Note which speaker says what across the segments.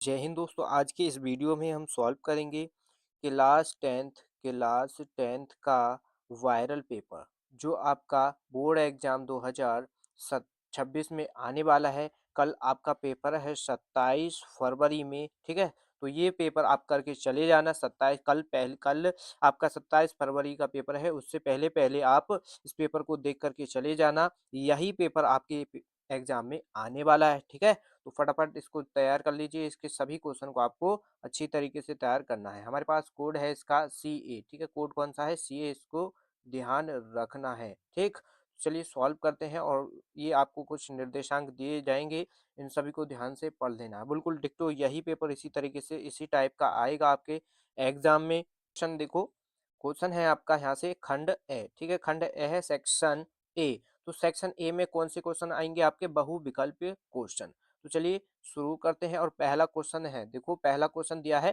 Speaker 1: जय हिंद दोस्तों। आज के इस वीडियो में हम सॉल्व करेंगे क्लास टेंथ का वायरल पेपर जो आपका बोर्ड एग्जाम 2026 में आने वाला है। कल आपका पेपर है 27 फरवरी में, ठीक है। तो ये पेपर आप करके चले जाना। 27 कल आपका 27 फरवरी का पेपर है, उससे पहले पहले आप इस पेपर को देख करके चले जाना। यही पेपर आपके एग्जाम में आने वाला है, ठीक है। तो फटाफट इसको तैयार कर लीजिए। इसके सभी क्वेश्चन को आपको अच्छी तरीके से तैयार करना है। हमारे पास कोड है इसका CA, ठीक है। कोड कौन सा है? CA, इसको ध्यान रखना है, ठीक। चलिए सॉल्व करते हैं और ये आपको कुछ निर्देशांक दिए जाएंगे, इन सभी को ध्यान से पढ़ लेना है। बिल्कुल डिक्टो यही पेपर इसी तरीके से इसी टाइप का आएगा आपके एग्जाम में। क्वेश्चन देखो, क्वेश्चन है आपका यहाँ से खंड ए, ठीक है। खंड ए है सेक्शन ए। तो सेक्शन ए में कौन से क्वेश्चन आएंगे? आपके बहुविकल्पीय क्वेश्चन। तो चलिए शुरू करते हैं। और पहला क्वेश्चन है, देखो पहला क्वेश्चन दिया है।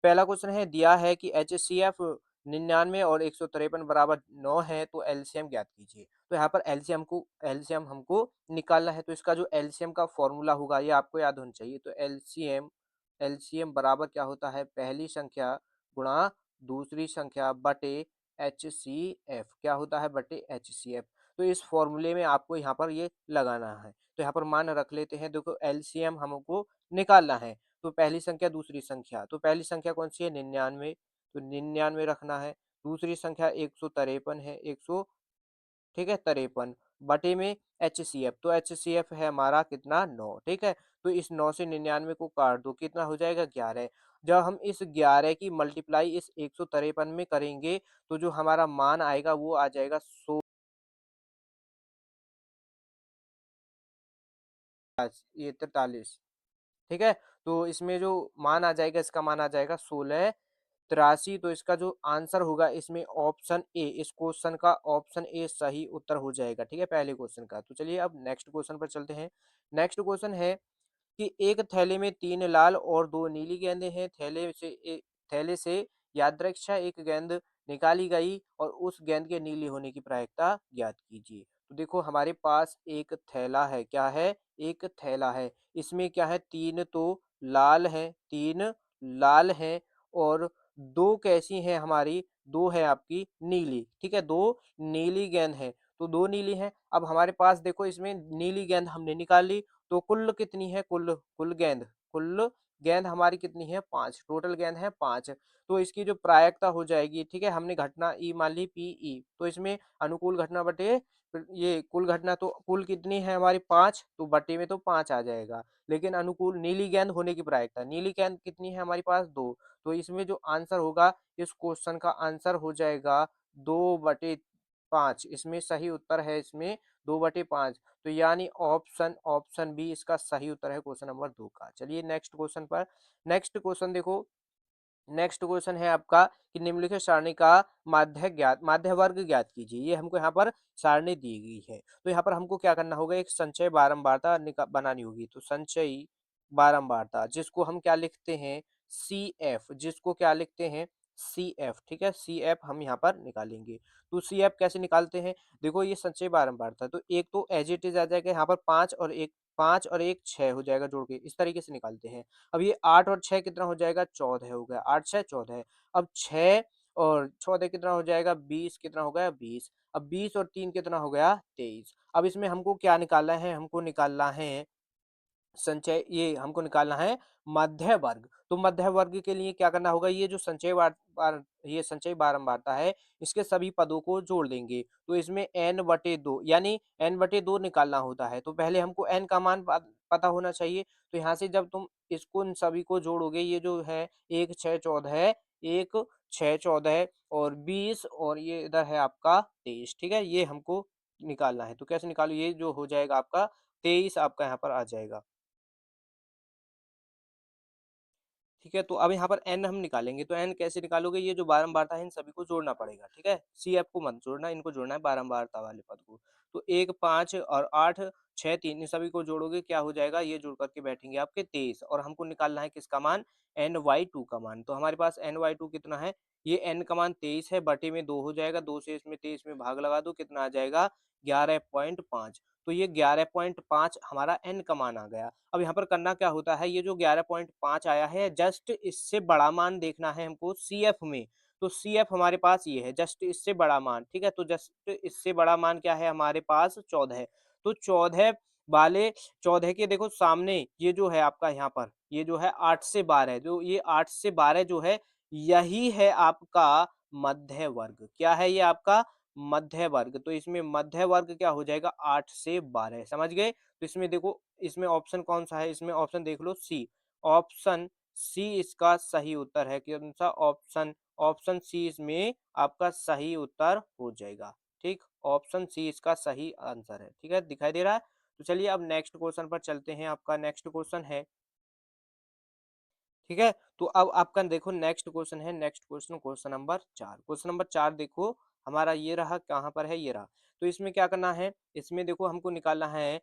Speaker 1: पहला क्वेश्चन है, दिया है कि HCF 99 और 153 बराबर 9 है, तो एलसीएम ज्ञात कीजिए। तो यहाँ पर एलसीएम हमको निकालना है। तो इसका जो एलसीएम का फॉर्मूला होगा ये आपको याद होना चाहिए। तो एलसीएम एलसीएम बराबर क्या होता है? पहली संख्या गुणा दूसरी संख्या बटे HCF। क्या होता है? बटे HCF। तो इस फॉर्मूले में आपको यहाँ पर ये लगाना है। तो यहाँ पर मान रख लेते हैं। देखो एलसीएम हमको निकालना है। तो पहली संख्या दूसरी संख्या, तो पहली संख्या कौन सी है? 99। तो 99 रखना है। दूसरी संख्या 153 है, 100, ठीक है, 53 बटे में HCF। तो HCF है हमारा कितना? 9, ठीक है। तो इस 9 से 99 को काट दो, कितना हो जाएगा? 11। जब हम इस 11 की मल्टीप्लाई इस 153 में करेंगे तो जो हमारा मान आएगा वो आ जाएगा 16, ये 43, ठीक है। तो इसमें जो मान आ जाएगा, इसका मान आ जाएगा 1683। तो इसका जो आंसर होगा इसमें ऑप्शन ए, इस क्वेश्चन का ऑप्शन ए सही उत्तर हो जाएगा, ठीक है, पहले क्वेश्चन का। तो चलिए अब नेक्स्ट क्वेश्चन पर चलते हैं। नेक्स्ट क्वेश्चन है कि एक थैले में 3 लाल और 2 नीली गेंदें हैं। थैले से यादृच्छा एक गेंद निकाली गई और उस गेंद के नीली होने की प्रायिकता ज्ञात कीजिए। तो देखो हमारे पास एक थैला है। क्या है? एक थैला है। इसमें क्या है? 3 तो लाल हैं, 3 लाल हैं और 2 कैसी हैं हमारी? 2 है आपकी नीली, ठीक है। 2 नीली गेंद है। तो 2 नीली हैं। अब हमारे पास देखो इसमें नीली गेंद हमने निकाल ली। तो कुल कितनी है? कुल कुल गेंद हमारी कितनी है? 5। टोटल गेंद है 5। तो इसकी जो प्रायिकता हो जाएगी, ठीक है, हमने घटना ई मान ली PE। तो इसमें अनुकूल घटना बटे फिर ये कुल घटना, तो कुल कितनी है हमारी? 5। तो बटे में तो 5 आ जाएगा। लेकिन अनुकूल नीली गेंद होने की प्रायिकता, नीली गेंद कितनी है हमारे पास? 2। तो इसमें जो आंसर होगा, इस क्वेश्चन का आंसर हो जाएगा 2/5। इसमें सही उत्तर है इसमें 2/5। तो यानी ऑप्शन ऑप्शन बी इसका सही उत्तर है क्वेश्चन नंबर 2 का। चलिए नेक्स्ट क्वेश्चन पर। नेक्स्ट क्वेश्चन देखो, नेक्स्ट क्वेश्चन है आपका कि निम्नलिखित सारणी का माध्य वर्ग ज्ञात कीजिए। ये हमको यहाँ पर सारणी दी गई है। तो यहाँ पर हमको क्या करना होगा? एक संचय बारंबारता बनानी होगी। तो संचयी बारंबारता जिसको हम क्या लिखते हैं? CF, जिसको क्या लिखते हैं? CF, ठीक है। CF हम यहाँ पर निकालेंगे। तो CF कैसे निकालते हैं? देखो ये संचय बारंबारता, तो एक तो एज इट इज आ जाएगा यहाँ पर 5 और एक 6 हो जाएगा जोड़ के, इस तरीके से निकालते हैं। अब ये 8 और 6 कितना हो जाएगा? 14 हो गया। 8 6 14। अब 6 और 14 कितना हो जाएगा? 20। कितना हो गया? 20। अब 20 और 3 कितना हो गया? 23। अब इसमें हमको क्या निकालना है? हमको निकालना है संचय, ये हमको निकालना है मध्य वर्ग। तो मध्य वर्ग के लिए क्या करना होगा? ये जो ये संचय बारंबारता है, इसके सभी पदों को जोड़ देंगे। तो इसमें n/2 यानी n/2 निकालना होता है। तो पहले हमको n का मान पता होना चाहिए। तो यहाँ से जब तुम इसको इन सभी को जोड़ोगे, ये जो है 1 6 14 है, 1 6 14 और 20 और ये इधर है आपका 23, ठीक है। ये हमको निकालना है। तो कैसे निकालो? ये जो हो जाएगा आपका 23 आपका यहाँ पर आ जाएगा, ठीक है। तो अब यहाँ पर n हम निकालेंगे। तो n कैसे निकालोगे? ये जो बारंबारता है इन सभी को जोड़ना पड़ेगा, ठीक है। CF को मत जोड़ना, इनको जोड़ना है बारंबारता वाले पद को। तो 1 5 और 8 6 3 इन सभी को जोड़ोगे, क्या हो जाएगा? ये जोड़ करके बैठेंगे आपके 23। और हमको निकालना है किसका मान? ny2 का मान। तो हमारे पास ny2 कितना है? ये n का मान 23 है, बटे में 2 हो जाएगा, 2 से इसमें 23 में भाग लगा दो, कितना आ जाएगा 11.5। तो ये 11.5 हमारा n का मान आ गया। अब यहाँ पर करना क्या होता है, ये जो 11.5 आया है जस्ट इससे बड़ा मान देखना है हमको CF में। तो CF हमारे पास ये है, जस्ट इससे बड़ा मान, ठीक है। तो जस्ट इससे बड़ा मान क्या है हमारे पास 14 है। तो 14 वाले 14 के देखो सामने ये जो है आपका यहाँ पर ये जो है 8 से 12, जो ये 8 से 12 जो है यही है आपका मध्य वर्ग। क्या है ये आपका मध्य वर्ग। तो इसमें मध्य वर्ग क्या हो जाएगा 8 से 12, समझ गए। तो इसमें देखो इसमें ऑप्शन कौन सा है, इसमें ऑप्शन देख लो सी। ऑप्शन सी इसका सही उत्तर है। कौन सा ऑप्शन, ऑप्शन सी इसमें आपका सही उत्तर हो जाएगा। ठीक, ऑप्शन सी इसका सही आंसर है। ठीक है, दिखाई दे रहा है। तो चलिए अब नेक्स्ट क्वेश्चन पर चलते हैं। आपका नेक्स्ट क्वेश्चन है, ठीक है। तो अब आपका देखो नेक्स्ट क्वेश्चन है, next question question number 4। Question number 4 देखो हमारा ये रहा, कहाँ पर है, ये रहा। तो इसमें क्या करना है, इसमें देखो हमको निकालना है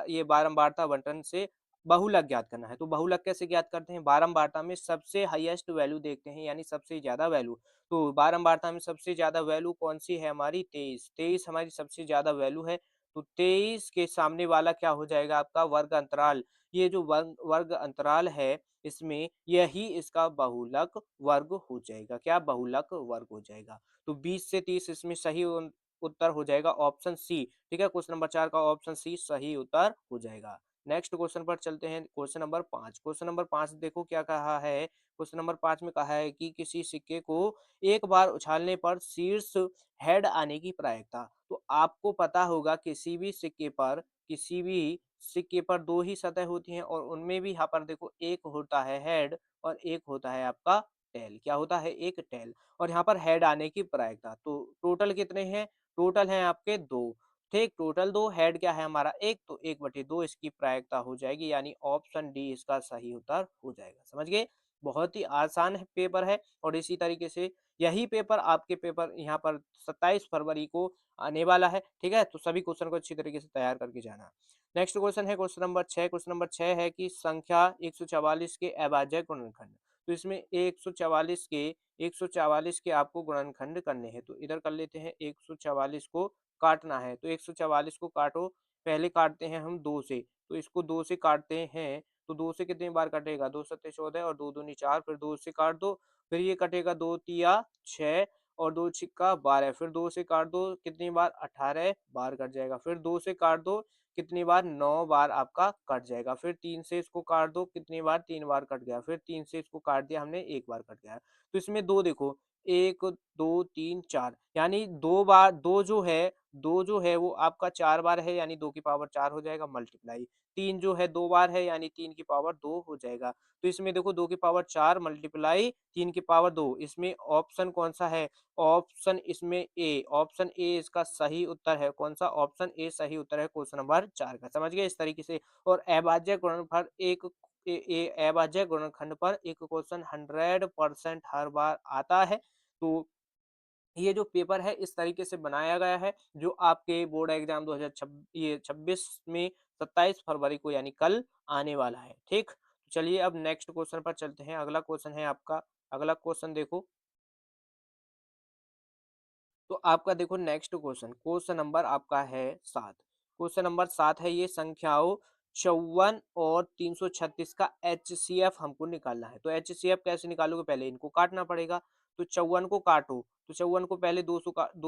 Speaker 1: ये बारंबारता बंटन से बहुलक ज्ञात करना है। तो बहुलक कैसे ज्ञात करते हैं, बारंबारता में सबसे हाईएस्ट वैल्यू देखते हैं, यानी सबसे ज्यादा वैल्यू। तो बारंबारता में सबसे ज्यादा वैल्यू कौन सी है हमारी 23, 23 हमारी सबसे ज्यादा वैल्यू है। तो 23 के सामने वाला क्या हो जाएगा आपका वर्ग अंतराल। ये जो वर्ग वर्ग अंतराल है इसमें यही इसका बहुलक वर्ग हो जाएगा। क्या बहुलक वर्ग हो जाएगा। तो 20 से 30 इसमें सही उत्तर हो जाएगा ऑप्शन सी। ठीक है, क्वेश्चन नंबर 4 का ऑप्शन सी सही उत्तर हो जाएगा। नेक्स्ट क्वेश्चन पर चलते हैं, क्वेश्चन नंबर 5। क्वेश्चन नंबर 5 देखो क्या कहा है। क्वेश्चन नंबर 5 में कहा है कि किसी सिक्के को एक बार उछालने पर शीर्ष हेड आने की प्रायिकता। तो आपको पता होगा किसी भी सिक्के पर दो ही सतह होती हैं और उनमें भी यहाँ पर देखो एक होता है हेड और एक होता है आपका टेल। क्या होता है, एक टेल। और यहाँ पर हेड आने की प्रायिकता, तो टोटल कितने हैं, टोटल हैं आपके दो। ठीक, टोटल दो, हेड क्या है हमारा एक, तो 1/2 इसकी प्रायिकता हो जाएगी, यानी ऑप्शन डी इसका सही उत्तर हो जाएगा। समझ गए, बहुत ही आसान है पेपर है। और इसी तरीके से यही पेपर आपके पेपर यहाँ पर 27 फरवरी को आने वाला है। ठीक है, तो सभी क्वेश्चन को अच्छी तरीके से तैयार करके जाना। नेक्स्ट क्वेश्चन है क्वेश्चन नंबर 6। क्वेश्चन नंबर 6 है कि संख्या 144 के अभाज्य गुणनखंड। तो इसमें 144 के आपको गुणनखंड करने हैं। तो इधर कर लेते हैं, 144 को काटना है। तो 144 को काटो, पहले काटते हैं हम 2 से। तो इसको 2 से काटते हैं, तो 2 से कितनी बार कटेगा, 2 सत्ते 14 और 2 दूनी 4, फिर 2 से काट दो। फिर ये कटेगा 2 तिया 6 और 2 छिक्का 12, फिर 2 से काट दो कितनी बार, 18 बार कट जाएगा। फिर 2 से काट दो कितनी बार, 9 बार आपका कट जाएगा। फिर 3 से इसको काट दो कितनी बार, 3 बार कट गया। फिर 3 से इसको काट दिया हमने, 1 बार कट गया। तो इसमें दो देखो, 1 2 3 4, यानी 2 बार, 2 जो है वो आपका 4 बार है, यानी 2 की पावर 4 हो जाएगा मल्टीप्लाई। 3 जो है 2 बार है, यानी 3 की पावर 2 हो जाएगा। तो इसमें देखो 2 की पावर 4 मल्टीप्लाई 3 की पावर 2, इसमें ऑप्शन कौन सा है, ऑप्शन इसमें ए, ऑप्शन ए इसका सही उत्तर है। कौन सा, ऑप्शन ए सही उत्तर है क्वेश्चन नंबर 4 का। समझ गए इस तरीके से। और अभाज्य गुणनफल एक अभाज्य गुणनखंड पर एक क्वेश्चन 100% हर बार आता है। तो ये जो पेपर है इस तरीके से बनाया गया है, जो आपके बोर्ड एग्जाम 2026 में 27 फरवरी को यानी कल आने वाला है। ठीक, चलिए अब नेक्स्ट क्वेश्चन पर चलते हैं। अगला क्वेश्चन है आपका, अगला क्वेश्चन देखो। तो आपका देखो नेक्स्ट क्वेश्चन, क्वेश्चन नंबर आपका है 7। क्वेश्चन नंबर 7 है, ये संख्याओं 54 और 336 का HCF हमको निकालना है। तो HCF कैसे निकालोगे, पहले इनको काटना पड़ेगा। तो 54 को काटो, तो 54 को पहले 2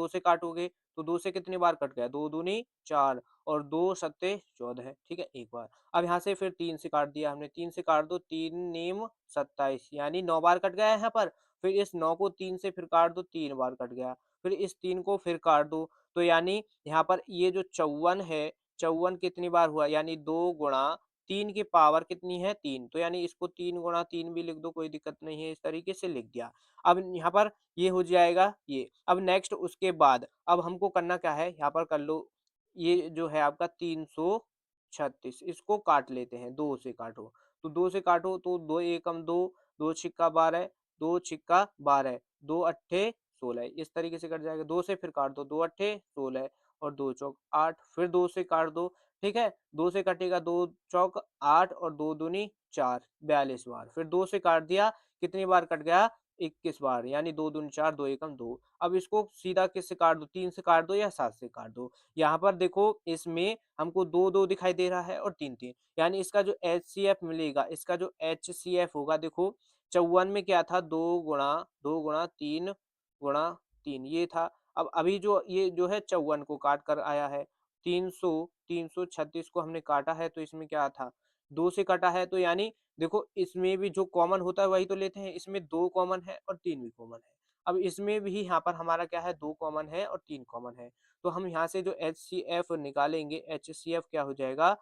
Speaker 1: से काटोगे, तो 2 से कितनी बार कट गया, 2 दूनी 4 और 2 सत्ते 14, ठीक है, एक बार। अब यहाँ से फिर 3 से काट दिया हमने, 3 से काट दो, 3 नीम 27, यानी 9 बार कट गया है यहाँ पर। फिर इस 9 को 3 से फिर काट दो, 3 बार कट गया। फिर इस 3 को फिर काट दो, तो यानी यहाँ पर ये जो 54 है, 54 कितनी बार हुआ, यानी 2 गुणा 3 की पावर कितनी है, 3। तो यानी इसको 3 गुणा 3 भी लिख दो, कोई दिक्कत नहीं है, इस तरीके से लिख दिया। अब यहाँ पर ये हो जाएगा ये। अब नेक्स्ट उसके बाद अब हमको करना क्या है, यहाँ पर कर लो, ये जो है आपका 336, इसको काट लेते हैं, 2 से काटो। तो 2 से काटो तो 2 एकम 2, 2 छिक्का 12, 2 छिक्का 12, 2 अट्ठे 16, इस तरीके से कट जाएगा। 2 से फिर काट दो, 2 अट्ठे 16 और 2 चौक 8, फिर 2 से काट दो, ठीक है। 2 से कटेगा, 2 चौक 8 और 2 दूनी 4, 42 बार। फिर 2 से काट दिया, कितनी बार कट गया, 21 बार, यानी 2 दूनी 4, 2 एकम 2। अब इसको सीधा किससे काट दो, 3 से काट दो या 7 से काट दो। यहाँ पर देखो इसमें हमको 2-2 दिखाई दे रहा है और 3-3, यानी इसका जो एचसीएफ मिलेगा, इसका जो एचसीएफ होगा देखो 54 में क्या था, 2 गुणा 3 गुणा 3 ये था। अब अभी जो ये जो है 54 को काट कर आया है, 336 को हमने काटा है तो इसमें क्या था, 2 से कटा है, तो यानी देखो इसमें भी जो कॉमन होता है वही तो लेते हैं, इसमें 2 कॉमन है और 3 भी कॉमन है। अब इसमें भी यहाँ पर हमारा क्या है, 2 कॉमन है और 3 कॉमन है। तो हम यहाँ से जो एचसीएफ निकालेंगे, एचसीएफ क्या हो जाएगा,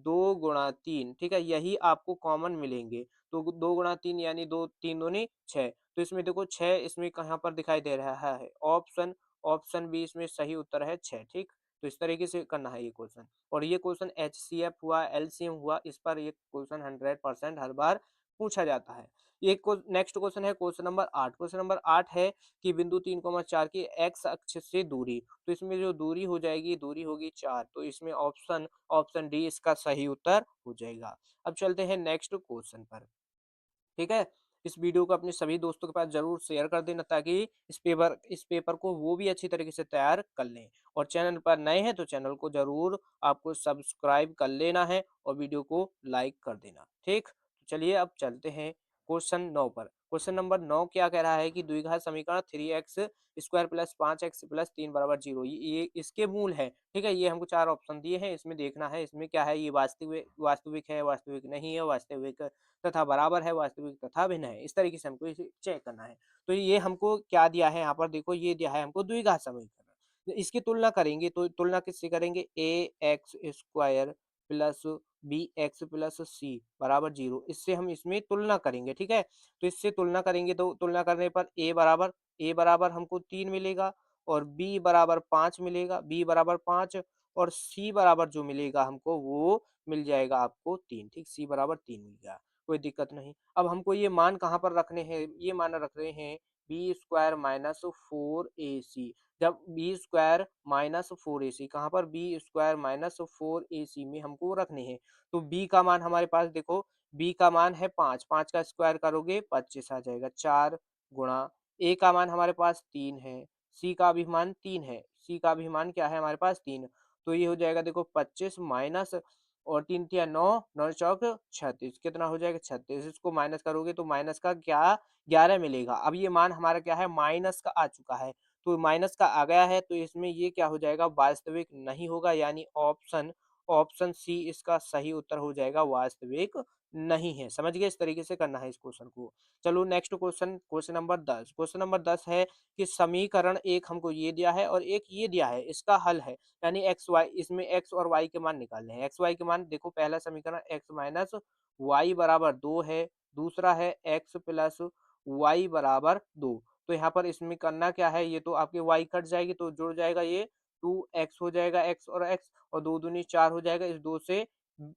Speaker 1: 2 गुणा 3, ठीक है? यही आपको कॉमन मिलेंगे। तो 2 गुणा 3 यानी 2 3 दूनी 6। तो इसमें देखो 6 इसमें कहाँ पर दिखाई दे रहा है, ऑप्शन ऑप्शन बी इसमें सही उत्तर है 6, ठीक? तो इस तरीके से करना है ये क्वेश्चन। और ये क्वेश्चन एचसीएफ हुआ, एलसीएम हुआ, इस पर ये क्वेश्चन 100% हर बार पूछा जाता है। ये नेक्स्ट क्वेश्चन है क्वेश्चन नंबर 8। क्वेश्चन नंबर 8 है कि बिंदु 3,4 की एक्स अक्ष से दूरी, तो इसमें जो दूरी हो जाएगी, दूरी होगी 4, तो इसमें ऑप्शन ऑप्शन डी इसका सही उत्तर हो जाएगा। अब चलते हैं नेक्स्ट क्वेश्चन पर। ठीक है? इस वीडियो को अपने सभी दोस्तों के पास ज़रूर शेयर कर देना, ताकि इस पेपर को वो भी अच्छी तरीके से तैयार कर लें। और चैनल पर नए हैं तो चैनल को ज़रूर आपको सब्सक्राइब कर लेना है और वीडियो को लाइक कर देना। ठीक? तो चलिए अब चलते हैं क्वेश्चन 9 पर। क्वेश्चन नंबर 9 क्या कह रहा है कि द्विघात समीकरण 3x square plus 5x plus 3 बराबर 0, ये इसके मूल है। ठीक है? ये हमको 4 ऑप्शन दिए हैं, इसमें देखना है इसमें क्या है, ये वास्तविक वास्तविक है, वास्तविक नहीं है, वास्तविक तथा बराबर है, वास्तविक तथा भिन्न है। इस तरीके से हमको इसे चेक करना है। तो ये हमको क्या दिया है, यहाँ पर देखो ये दिया है हमको द्विघात समीकरण। तो इसकी तुलना करेंगे, तो तुलना किससे करेंगे, a x square plus b x plus c बराबर 0, इससे हम इसमें तुलना करेंगे। ठीक है? तो इससे तुलना करेंगे तो तुलना करने पर ए बराबर हमको 3 मिलेगा और बी बराबर 5 मिलेगा, बी बराबर 5 और सी बराबर जो मिलेगा हमको वो मिल जाएगा आपको 3। ठीक? सी बराबर 3 मिल गया। कोई दिक्कत नहीं। अब हमको ये मान कहाँ पर रखने हैं? ये मान रख रहे हैं बी स्क्वायर माइनस 4ac। जब बी स्क्वायर माइनस 4ac कहाँ पर, बी स्क्वायर माइनस 4ac में हमको रखने हैं। तो बी का मान हमारे पास देखो, बी का मान है 5, 5 का स्क्वायर करोगे 25 आ जाएगा, 4 गुणा ए का मान हमारे पास 3 है, सी का भी मान 3 है, सी का भी मान क्या है हमारे पास 3। तो ये हो जाएगा देखो 25 माइनस और 3 तिया 9, 9 चौक 36, कितना हो जाएगा 36। इसको माइनस करोगे तो माइनस का क्या 11 मिलेगा। अब ये मान हमारा क्या है, माइनस का आ चुका है, तो माइनस का आ गया है, तो इसमें ये क्या हो जाएगा, वास्तविक नहीं होगा, यानी ऑप्शन ऑप्शन सी इसका सही उत्तर हो जाएगा, वास्तविक नहीं है। समझ गए? इस तरीके से करना है इस क्वेश्चन को। चलो next question, question number 10। Question number 10 है कि समीकरण एक हमको ये दिया है और एक ये दिया है, इसका हल है, यानी एक्स वाई, इसमें एक्स और वाई के मान निकालने हैं। एक्स वाई के मान देखो, पहला समीकरण एक्स माइनस वाई बराबर 2 है, दूसरा है एक्स प्लस वाई बराबर 2। तो यहाँ पर इसमें करना क्या है, ये तो आपके वाई कट जाएगी तो जुड़ जाएगा, ये 2x हो जाएगा, x और 2 दूनी 4 हो जाएगा, इस 2 से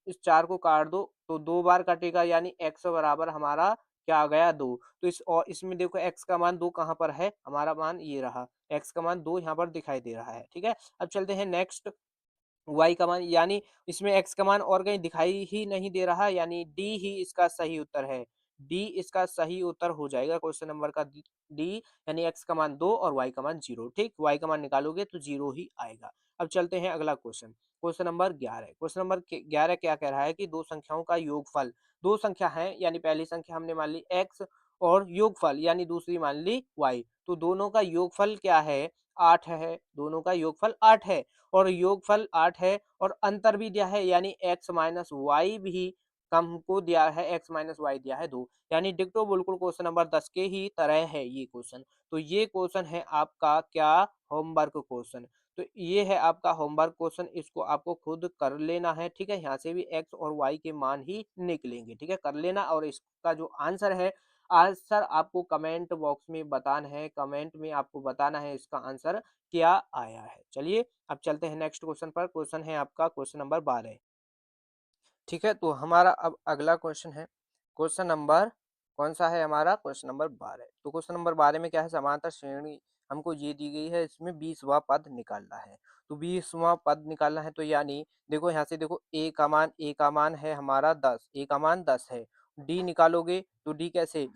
Speaker 1: इस 4 को काट दो तो 2 बार कटेगा, यानी x बराबर हमारा क्या आ गया, 2। तो इस और इसमें देखो x का मान 2 कहाँ पर है, हमारा मान ये रहा, x का मान 2 यहाँ पर दिखाई दे रहा है। ठीक है? अब चलते हैं नेक्स्ट, y का मान, यानी इसमें x का मान और कहीं दिखाई ही नहीं दे रहा, यानी d ही इसका सही उत्तर है। d इसका सही उत्तर हो जाएगा क्वेश्चन नंबर का d, यानी x का मान 2 और y का मान 0। ठीक? y का मान निकालोगे तो 0 ही आएगा। अब चलते हैं अगला question, question number 11। Question number 11 क्या कह रहा है कि दो संख्याओं का योगफल, दो संख्या है, यानी पहली संख्या हमने मान ली x और योगफल यानी दूसरी मान ली y, तो दोनों का योगफल क्या है, 8 है, दोनों का योगफल 8 है और योगफल 8 है और अंतर भी दिया है, यानी x माइनस वाई भी हमको दिया है, x माइनस वाई दिया है 2, यानी डिक्टो बिल्कुल क्वेश्चन नंबर 10 के ही तरह है ये क्वेश्चन। तो ये क्वेश्चन है आपका क्या, होमवर्क क्वेश्चन। तो ये है आपका होमवर्क क्वेश्चन, इसको आपको खुद कर लेना है। ठीक है? यहाँ से भी x और y के मान ही निकलेंगे। ठीक है? कर लेना, और इसका जो आंसर है, आंसर आपको कमेंट बॉक्स में बताना है, कमेंट में आपको बताना है इसका आंसर क्या आया है। चलिए अब चलते हैं नेक्स्ट क्वेश्चन पर। क्वेश्चन है आपका क्वेश्चन नंबर 12। ठीक है? तो हमारा अब अगला क्वेश्चन है क्वेश्चन नंबर, कौन सा है हमारा, क्वेश्चन नंबर 12। तो क्वेश्चन नंबर 12 में क्या है, समांतर श्रेणी हमको ये दी गई है, इसमें 20वां पद निकालना है। तो 20वां पद निकालना है, तो यानी देखो यहाँ से देखो, ए का मान है हमारा 10, ए का मान 10 है, डी निकालोगे तो डी कैसे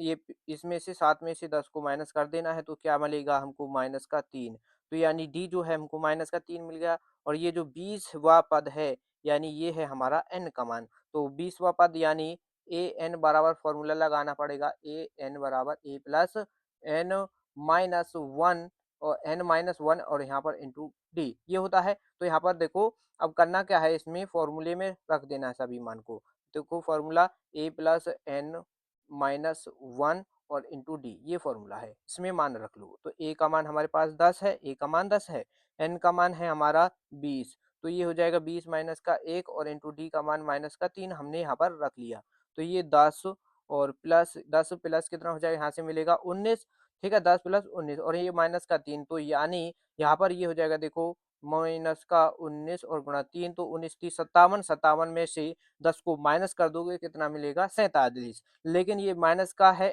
Speaker 1: ये इसमें से 7 में से 10 को माइनस कर देना है तो क्या मिलेगा हमको माइनस का 3। तो यानी डी जो है हमको माइनस का 3 मिल गया। और ये जो 20वां पद है यानी ये है हमारा एन का मान। तो 20वां पद यानी ए एन बराबर फॉर्मूला लगाना पड़ेगा, ए एन बराबर ए प्लस एन माइनस वन और एन माइनस वन और यहाँ पर इंटू डी ये होता है। तो यहाँ पर देखो अब करना क्या है, इसमें फॉर्मूले में रख देना है सभी मान को। देखो फॉर्मूला ए प्लस एन माइनस वन और इंटू डी ये फॉर्मूला है, इसमें मान रख लो। तो ए का मान हमारे पास 10 है, ए का मान 10 है, एन का मान है हमारा 20। तो ये हो जाएगा 20 माइनस का 1 और इंटू डी का मान माइनस का 3 हमने यहाँ पर रख लिया। तो ये 10 और प्लस 10 प्लस कितना हो जाएगा, यहाँ से मिलेगा 19। ठीक है, 10 प्लस 19 और ये माइनस का 3। तो यानी यहाँ पर ये हो जाएगा देखो माइनस का 19 और गुणा 3 तो 19 30 57, 57 में से 10 को माइनस कर दोगे कितना मिलेगा 47। लेकिन ये माइनस का है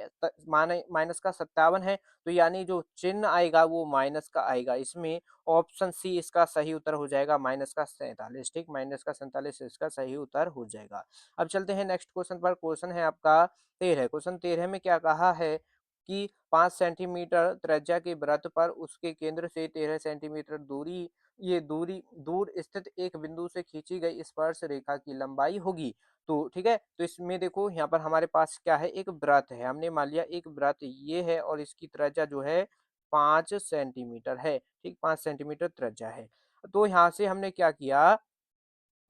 Speaker 1: माने माइनस का 57 है तो यानी जो चिन्ह आएगा वो माइनस का आएगा। इसमें ऑप्शन सी इसका सही उत्तर हो जाएगा माइनस का 47। ठीक, माइनस का 47 इसका सही उत्तर हो जाएगा। अब चलते हैं नेक्स्ट क्वेश्चन पर। क्वेश्चन है आपका 13। क्वेश्चन 13 में क्या कहा है कि 5 सेंटीमीटर त्रिज्या के वृत्त पर उसके केंद्र से 13 सेंटीमीटर दूरी ये दूरी दूर स्थित एक बिंदु से खींची गई स्पर्श रेखा की लंबाई होगी। तो ठीक है, तो इसमें देखो यहाँ पर हमारे पास क्या है, एक वृत्त है। हमने मान लिया एक वृत्त ये है और इसकी त्रिज्या जो है 5 सेंटीमीटर है। ठीक, 5 सेंटीमीटर त्रिज्या है। तो यहाँ से हमने क्या किया,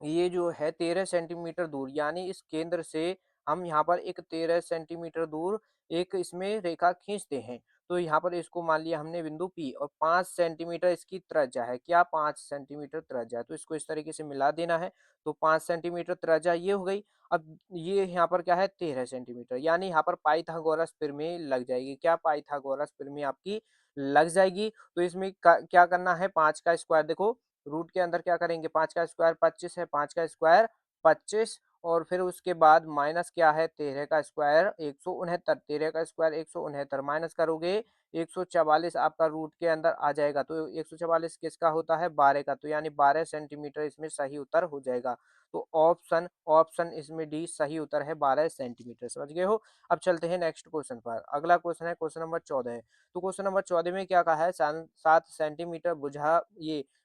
Speaker 1: ये जो है 13 सेंटीमीटर दूर यानी इस केंद्र से हम यहाँ पर एक 13 सेंटीमीटर दूर एक इसमें रेखा खींचते हैं। तो यहाँ पर इसको मान लिया हमने बिंदु P और 5 सेंटीमीटर इसकी त्रिज्या है। क्या 5 सेंटीमीटर त्रिज्या है, तो इसको इस तरीके से मिला देना है। तो 5 सेंटीमीटर त्रिज्या ये हो गई। अब ये यहाँ पर क्या है 13 सेंटीमीटर यानी यहाँ पर पाइथागोरस प्रमेय लग जाएगी। क्या पाइथागोरस प्रमेय आपकी लग जाएगी। तो इसमें क्या करना है, 5 का स्क्वायर देखो रूट के अंदर क्या करेंगे, 5 का स्क्वायर 25 है, 5 का स्क्वायर 25 और फिर उसके बाद माइनस क्या है 13 का स्क्वायर 169, 13 का स्क्वायर 169 माइनस करोगे 144 आपका रूट के अंदर आ जाएगा। तो 144 किसका होता है 12 का। तो यानी 12 सेंटीमीटर इसमें सही उत्तर हो जाएगा। तो ऑप्शन ऑप्शन इसमें डी सही उत्तर है 12 सेंटीमीटर। समझ गए हो। अब चलते हैं नेक्स्ट क्वेश्चन पर। अगला क्वेश्चन है क्वेश्चन नंबर 14। तो क्वेश्चन नंबर 14 में क्या कहा है, 7 सेंटीमीटर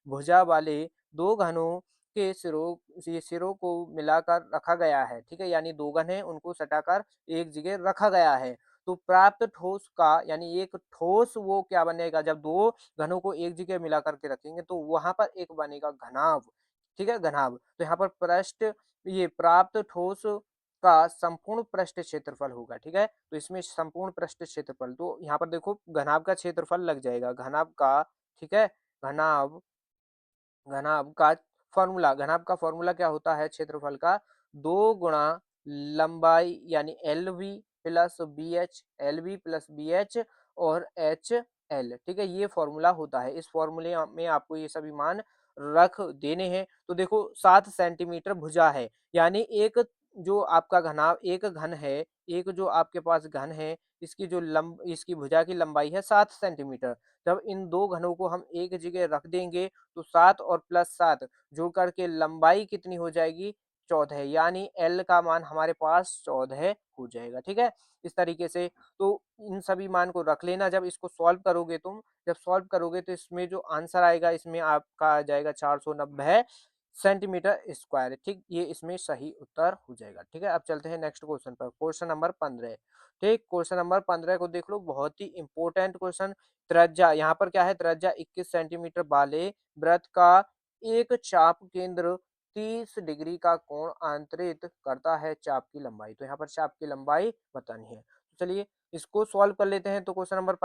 Speaker 1: भुजा वाले दो घनों के सिरों को मिलाकर रखा गया है। ठीक है, यानी दो घन है उनको सटाकर एक जगह रखा गया है। तो प्राप्त ठोस का यानी एक ठोस वो क्या बनेगा, जब दो घनों को एक जगह मिला करके रखेंगे तो वहां पर एक बनेगा घनाभ। ठीक है, घनाभ। तो यहाँ पर पृष्ठ ये प्राप्त ठोस का संपूर्ण पृष्ठ क्षेत्रफल होगा। ठीक है, तो इसमें संपूर्ण पृष्ठ क्षेत्रफल तो यहाँ पर देखो घनाभ का क्षेत्रफल लग जाएगा, घनाभ का। ठीक है, घनाभ घनाभ का फॉर्मूला क्या होता है क्षेत्रफल का, 2 गुणा लंबाई यानी L V plus B H, L V plus B H और एच एल। ठीक है, ये फॉर्मूला होता है। इस फॉर्मूले में आपको ये सभी मान रख देने हैं। तो देखो 7 सेंटीमीटर भुजा है यानी एक जो आपका घनाभ एक घन है, एक जो आपके पास घन है इसकी भुजा की लंबाई है 7 सेंटीमीटर। जब इन दो घनों को हम एक जगह रख देंगे तो 7 और प्लस 7 जोड़ करके लंबाई कितनी हो जाएगी 14 यानी एल का मान हमारे पास 14 हो जाएगा। ठीक है, इस तरीके से तो इन सभी मान को रख लेना। जब इसको सॉल्व करोगे तुम, जब सॉल्व करोगे तो इसमें जो आंसर आएगा इसमें आपका आ जाएगा 490 सेंटीमीटर स्क्वायर। ठीक, ये इसमें सही उत्तर हो जाएगा। ठीक है, अब चलते हैं नेक्स्ट क्वेश्चन पर। Question number 15। ठीक, क्वेश्चन नंबर 15 को देख लो, बहुत ही इंपॉर्टेंट क्वेश्चन। त्रिज्या यहाँ पर क्या है, त्रिज्या 21 सेंटीमीटर वाले वृत्त का एक चाप केंद्र 30 डिग्री का कोण आंतरित करता है चाप की लंबाई। तो यहाँ पर चाप की लंबाई बतानी है। तो चलिए इसको सॉल्व कर लेते हैं। तो क्वेश्चन नंबर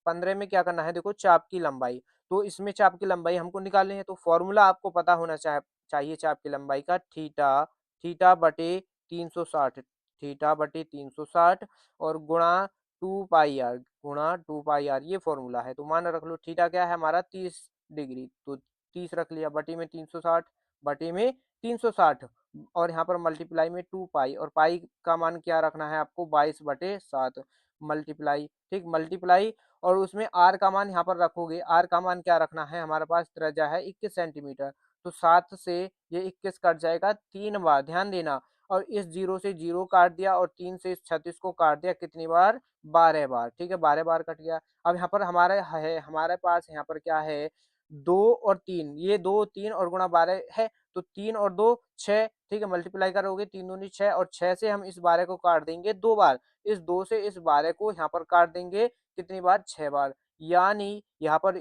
Speaker 1: 15 में क्या करना है, देखो चाप की लंबाई। तो इसमें चाप की लंबाई हमको निकालनी है। तो फॉर्मूला आपको पता होना चाहिए चाप की लंबाई का, थीटा थीटा बटे 360, थीटा बटे 360 और गुणा 2 पाई आर, गुणा 2 पाई आर ये फॉर्मूला है। तो मान रख लो थीटा क्या है हमारा 30 डिग्री, तो 30 रख लिया बटे में 360, बटे में 360 और यहाँ पर मल्टीप्लाई में 2 पाई और पाई का मान क्या रखना है आपको 22/7 मल्टीप्लाई। ठीक, मल्टीप्लाई और उसमें आर का मान यहाँ पर रखोगे। आर का मान क्या रखना है, हमारे पास त्रिज्या है 21 सेंटीमीटर। तो 7 से ये 21 कट जाएगा 3 बार, ध्यान देना। और इस 0 से 0 काट दिया और 3 से इस 36 को काट दिया कितनी बार? 12 बार, ठीक है, 12 बार कट गया। अब यहाँ पर हमारे पास यहाँ पर क्या है? 2 और 3, ये 2, 3 और गुणा 12 है, तो 3 और 2 6, ठीक है, मल्टीप्लाई करोगे 3 दूनी 6 और 6 से हम इस 12 को काट देंगे 2 बार। इस 2 से इस 12 को यहाँ पर काट देंगे कितनी बार? 6 बार। यानी यहाँ पर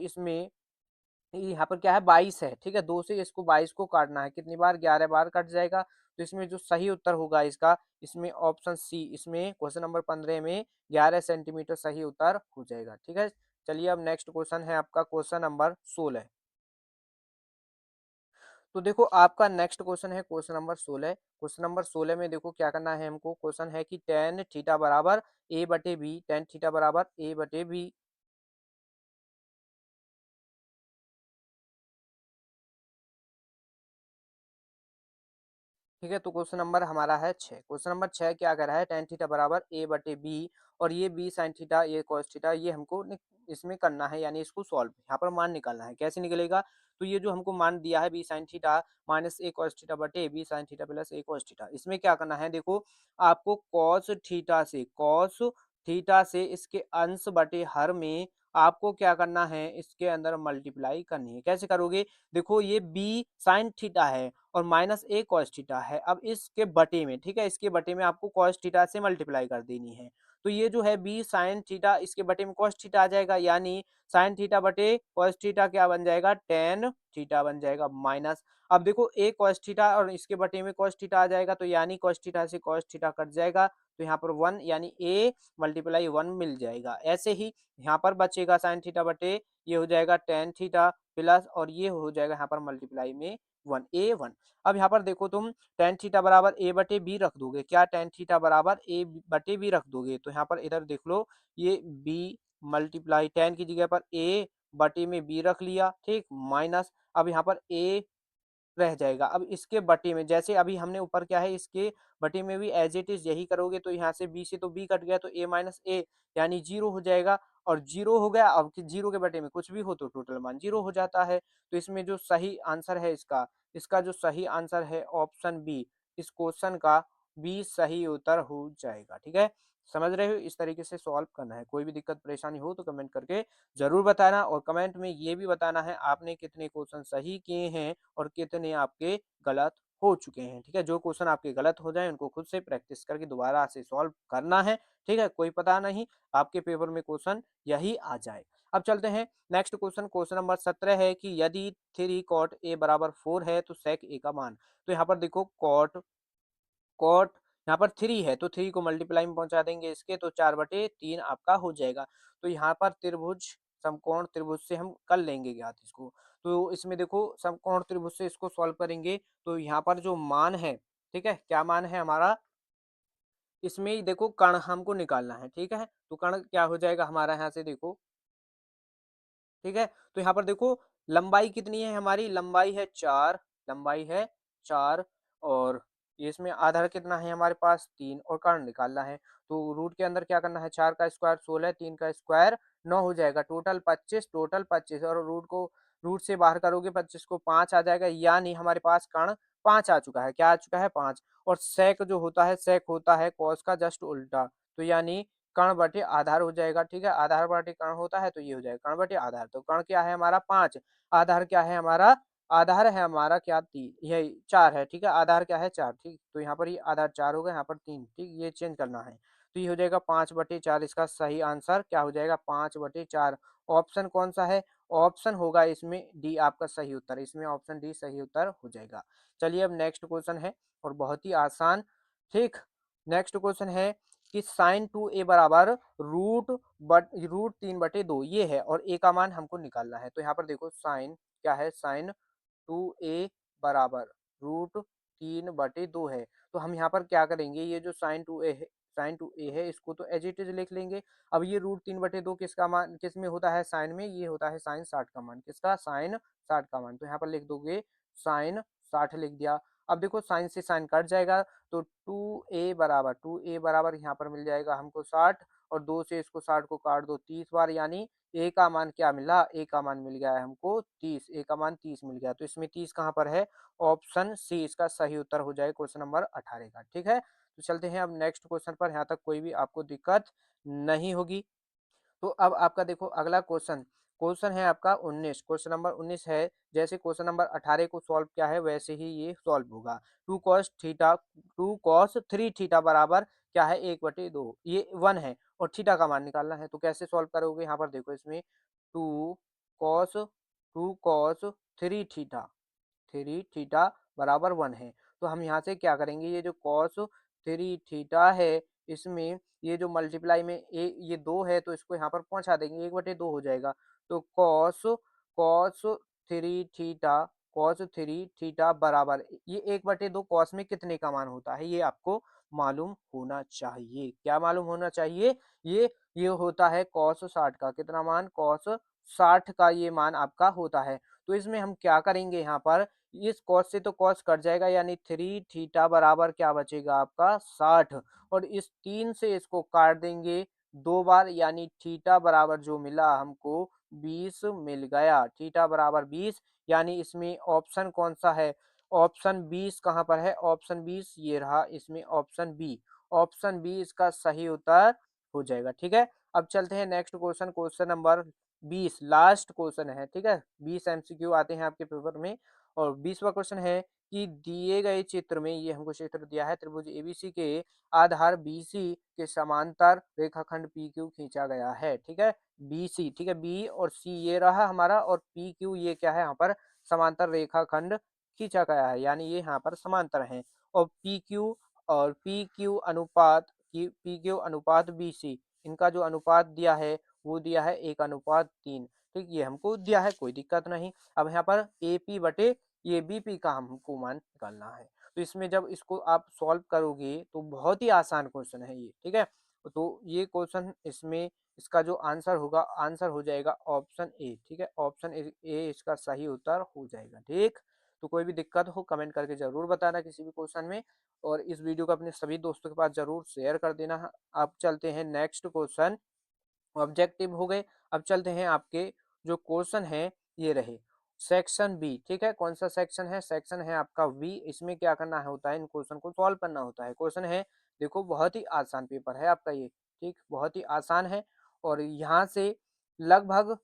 Speaker 1: क्या है? 22 है, ठीक है, 2 से इसको 22 को काटना है कितनी बार? 11 बार कट जाएगा। तो इसमें जो सही उत्तर होगा इसका, इसमें ऑप्शन सी, इसमें क्वेश्चन नंबर 15 में 11 सेंटीमीटर सही उत्तर हो जाएगा, ठीक है। चलिए अब नेक्स्ट क्वेश्चन है आपका क्वेश्चन नंबर 16। तो देखो आपका नेक्स्ट क्वेश्चन है क्वेश्चन नंबर 16। क्वेश्चन नंबर 16 में देखो क्या करना है हमको। क्वेश्चन है कि टेन थीटा बराबर ए बटे बी, टेन थीटा बराबर ए बटे बी, ठीक है। तो क्वेश्चन नंबर हमारा है 6। क्वेश्चन नंबर 6 क्या कर रहा है? टेन थीटा बराबर ए बटे बी, और ये बी साइन थीटा, ये कॉस थीटा, ये हमको इसमें करना है, यानी इसको सॉल्व यहाँ पर मान निकालना है। कैसे निकलेगा? तो ये जो हमको मान दिया है बी साइन थीटा माइनस ए कॉस थीटा बटे बी साइन थीटा प्लस ए कॉस थीटा, इसमें क्या करना है? देखो आपको कॉस थीटा से इसके अंश बटे हर में आपको क्या करना है? इसके अंदर मल्टीप्लाई करनी है। कैसे करोगे? देखो ये बी साइन थीटा है और माइनस ए कॉस थीटा है। अब इसके बटे में, ठीक है, इसके बटे में आपको कॉस थीटा से मल्टीप्लाई कर देनी है। तो ये जो है बी साइन थीटा, इसके बटे में कॉस थीटा आ जाएगा, यानी साइन थीटा बटे कॉस थीटा क्या बन जाएगा? टेन थीटा बन जाएगा माइनस। अब देखो ए कॉस थीटा और इसके बटे में कॉस थीटा आ जाएगा, तो यानी कॉस थीटा से कॉस थीटा कट जाएगा, तो यहाँ पर 1 यानी ए मल्टीप्लाई 1 मिल जाएगा। ऐसे ही यहाँ पर बचेगा साइन थीटा बटे, ये हो जाएगा टेन थीटा प्लस, और ये हो जाएगा यहाँ पर मल्टीप्लाई में 1 ए 1। अब यहाँ पर देखो तुम टेन थीटा बराबर ए बटे बी रख दोगे, क्या टेन थीटा बराबर ए बटे बी रख दोगे, तो यहाँ पर इधर देख लो, ये बी मल्टीप्लाई टेन की जगह पर ए बटे में बी रख लिया, ठीक, माइनस। अब यहाँ पर ए रह जाएगा। अब इसके बटे में, जैसे अभी हमने ऊपर क्या है, इसके बटे में भी एज इट इज यही करोगे, तो यहाँ से बी से तो बी कट गया, तो ए माइनस ए यानी जीरो हो जाएगा। और जीरो हो गया, अब जीरो के बटे में कुछ भी हो तो टोटल मान जीरो हो जाता है। तो इसमें जो सही आंसर है इसका, इसका जो सही आंसर है ऑप्शन बी, इस क्वेश्चन का बी सही उत्तर हो जाएगा, ठीक है। समझ रहे हो? इस तरीके से सॉल्व करना है। कोई भी दिक्कत परेशानी हो तो कमेंट करके जरूर बताना, और कमेंट में ये भी बताना है आपने कितने क्वेश्चन सही किए हैं और कितने आपके गलत हो चुके हैं, ठीक है। जो क्वेश्चन आपके गलत हो जाए उनको खुद से प्रैक्टिस करके दोबारा से सॉल्व करना है, ठीक है। कोई पता नहीं आपके पेपर में क्वेश्चन यही आ जाए। अब चलते हैं नेक्स्ट क्वेश्चन। क्वेश्चन नंबर 17 है कि यदि थ्री कॉट ए बराबर 4 है तो सेक ए का मान। तो यहाँ पर देखो कॉट कॉट यहाँ पर 3 है, तो 3 को मल्टीप्लाई में पहुंचा देंगे इसके, तो 4/3 आपका हो जाएगा। तो यहाँ पर त्रिभुज, समकोण त्रिभुज से हम कर लेंगे ज्ञात इसको। तो इसमें देखो समकोण त्रिभुज से इसको सॉल्व करेंगे, तो यहाँ पर जो मान है, ठीक है, क्या मान है हमारा? इसमें ही देखो कर्ण हमको निकालना है, ठीक है। तो कर्ण क्या हो जाएगा हमारा? यहाँ से देखो, ठीक है। तो यहाँ पर देखो लंबाई कितनी है हमारी? लंबाई है 4, लंबाई है 4, और ये इसमें आधार कितना है हमारे पास? 3, और कर्ण निकालना है। तो रूट के अंदर क्या करना है? 4 का स्क्वायर 16, 3 का स्क्वायर 9 हो जाएगा, टोटल 25, टोटल 25, और रूट से बाहर करोगे 25 को 5 आ जाएगा, यानी हमारे पास कर्ण 5 आ चुका है। क्या आ चुका है? 5। और सेक जो होता है, सेक होता है कॉस का जस्ट उल्टा, तो यानी कर्ण बटे आधार हो जाएगा, ठीक है। आधार बटे कर्ण होता है तो ये हो जाएगा कर्ण बटे आधार। तो कर्ण क्या है हमारा? 5। आधार क्या है हमारा? आधार है हमारा क्या? 3, यही 4 है, ठीक है। आधार क्या है? 4, ठीक। तो यहाँ पर ये आधार 4 होगा, यहाँ पर 3, ठीक, ये चेंज करना है। तो ये हो जाएगा 5/4। इसका सही आंसर क्या हो जाएगा? 5/4। ऑप्शन कौन सा है? ऑप्शन होगा इसमें डी आपका सही उत्तर, इसमें ऑप्शन डी सही उत्तर हो जाएगा। चलिए अब नेक्स्ट क्वेश्चन है, और बहुत ही आसान, ठीक। नेक्स्ट क्वेश्चन है कि साइन 2a बराबर रूट 3/2 ये है, और a का मान हमको निकालना है। तो यहाँ पर देखो साइन क्या है? साइन 2a बराबर रूट 3/2 है। तो हम यहाँ पर क्या करेंगे? ये जो साइन 2a है इसको तो एज इट इज लिख लेंगे। अब ये रूट 3/2 किसका मान, किस में होता है? साइन में। ये होता है साइन 60 का मान। किसका? साइन 60 का मान। तो यहाँ पर लिख दोगे साइन 60 लिख दिया। अब देखो साइन से साइन कट जाएगा, तो 2a बराबर यहाँ पर मिल जाएगा हमको 60, और 2 से इसको 60 को काट दो 30 बार, यानी ए का मान क्या मिला, ए का मान मिल गया है हमको 30, ए का मान 30 मिल गया। तो इसमें 30 कहाँ पर है, ऑप्शन सी इसका सही उत्तर हो जाएगा क्वेश्चन नंबर 18 का। ठीक है, तो चलते हैं अब नेक्स्ट क्वेश्चन पर, यहाँ तक कोई भी आपको दिक्कत नहीं होगी। तो अब आपका देखो अगला क्वेश्चन, क्वेश्चन है आपका 19, क्वेश्चन नंबर 19 है। जैसे क्वेश्चन नंबर 18 को सॉल्व किया है वैसे ही ये सॉल्व होगा। 2 cos 3 थीटा बराबर क्या है, 1/2, ये 1 है और थीटा का मान निकालना है। तो कैसे सॉल्व करोगे, यहाँ पर देखो इसमें 2 cos 3 थीटा, 3 थीटा बराबर 1 है। तो हम यहाँ से क्या करेंगे, ये जो cos 3 थीटा है, इसमें ये जो मल्टीप्लाई में ये 2 है, तो इसको यहाँ पर पहुँचा देंगे, 1/2 हो जाएगा। तो cos 3 थीटा, cos 3 थीटा बराबर ये 1/2 cos में कितने का मान होता है, ये आपको मालूम होना चाहिए। क्या मालूम होना चाहिए, ये होता है cos 60 का, कितना मान, cos 60 का ये मान आपका होता है। तो इसमें हम क्या करेंगे, यहाँ पर इस cos से तो cos कट जाएगा, यानी 3 थीटा बराबर क्या बचेगा आपका 60, और इस 3 से इसको काट देंगे 2 बार, यानी थीटा बराबर जो मिला हमको 20 मिल गया। थीटा बराबर 20, यानी इसमें ऑप्शन कौन सा है, ऑप्शन 20 कहाँ पर है, ऑप्शन 20 ये रहा, इसमें ऑप्शन बी, ऑप्शन बी इसका सही उत्तर हो जाएगा। ठीक है, अब चलते हैं next question, question number 20 last question है। ठीक है, 20 एमसीक्यू आते हैं आपके पेपर में, और 20वां क्वेश्चन है कि दिए गए चित्र में, ये हमको चित्र दिया है, त्रिभुज एबीसी के आधार बीसी के समांतर रेखाखंड पी क्यू खींचा गया है। ठीक है, बीसी, ठीक है, बी और सी ये रहा हमारा, और पी क्यू ये क्या है, यहाँ पर समांतर रेखाखंड खींचा गया है, यानी ये यहाँ पर समांतर है। और पी क्यू अनुपात की, पी क्यू अनुपात बीसी, इनका जो अनुपात दिया है वो दिया है 1:3। ठीक, ये हमको दिया है, कोई दिक्कत नहीं। अब यहाँ पर AP बटे ये BP का हमको मान निकालना है। तो इसमें जब इसको आप सॉल्व करोगे तो बहुत ही आसान क्वेश्चन है ये। ठीक है, तो ये क्वेश्चन इसमें इसका जो आंसर होगा, आंसर हो जाएगा ऑप्शन ए। ठीक है, ऑप्शन ए इसका सही उत्तर हो जाएगा। ठीक, तो कोई भी दिक्कत हो कमेंट करके जरूर बताना किसी भी क्वेश्चन में, और इस वीडियो को अपने सभी दोस्तों के पास जरूर शेयर कर देना। अब चलते हैं नेक्स्ट क्वेश्चन, ऑब्जेक्टिव हो गए। अब चलते हैं आपके जो क्वेश्चन है, ये रहे सेक्शन बी। ठीक है, कौन सा सेक्शन है, सेक्शन है आपका बी। इसमें क्या करना होता है, इन क्वेश्चन को सॉल्व करना होता है। क्वेश्चन है, देखो बहुत ही आसान पेपर है आपका ये, ठीक, बहुत ही आसान है, और यहाँ से लगभग